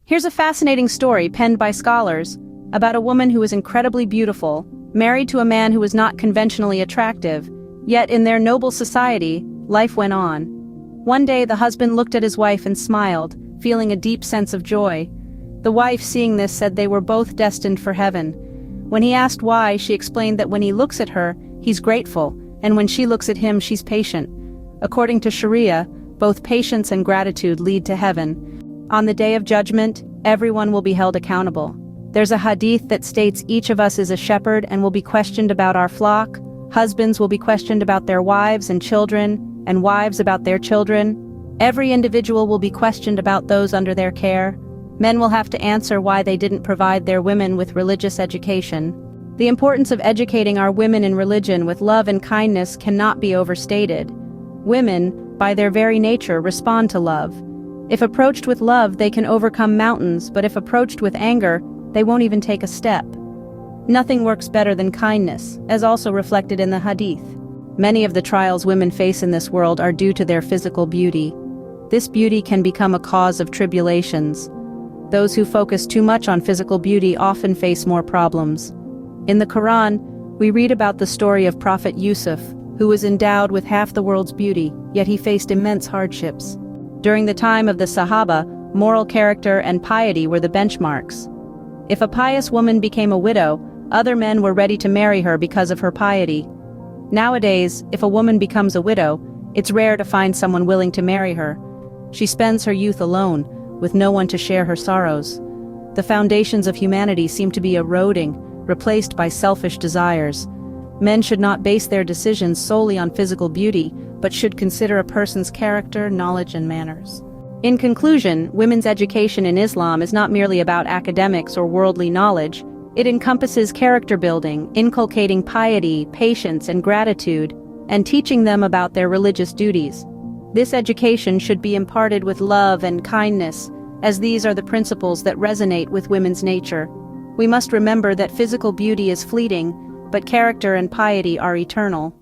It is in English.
Here's a fascinating story penned by scholars about a woman who was incredibly beautiful, married to a man who was not conventionally attractive, yet in their noble society, life went on. One day the husband looked at his wife and smiled, feeling a deep sense of joy. The wife, seeing this, said they were both destined for heaven. When he asked why, she explained that when he looks at her, he's grateful, and when she looks at him, she's patient. According to Sharia, both patience and gratitude lead to heaven. On the day of judgment, everyone will be held accountable. There's a hadith that states each of us is a shepherd and will be questioned about our flock. Husbands will be questioned about their wives and children, and wives about their children. Every individual will be questioned about those under their care. Men will have to answer why they didn't provide their women with religious education. The importance of educating our women in religion with love and kindness cannot be overstated. Women, by their very nature, respond to love. If approached with love, they can overcome mountains, but if approached with anger, they won't even take a step. Nothing works better than kindness, as also reflected in the hadith. Many of the trials women face in this world are due to their physical beauty. This beauty can become a cause of tribulations. Those who focus too much on physical beauty often face more problems. In the Quran, we read about the story of Prophet Yusuf, who was endowed with half the world's beauty, yet he faced immense hardships. During the time of the Sahaba, moral character and piety were the benchmarks. If a pious woman became a widow, other men were ready to marry her because of her piety. Nowadays, if a woman becomes a widow, it's rare to find someone willing to marry her. She spends her youth alone, with no one to share her sorrows. The foundations of humanity seem to be eroding, replaced by selfish desires. Men should not base their decisions solely on physical beauty, but should consider a person's character, knowledge, and manners. In conclusion, women's education in Islam is not merely about academics or worldly knowledge. It encompasses character building, inculcating piety, patience, and gratitude, and teaching them about their religious duties. This education should be imparted with love and kindness, as these are the principles that resonate with women's nature. We must remember that physical beauty is fleeting, but character and piety are eternal.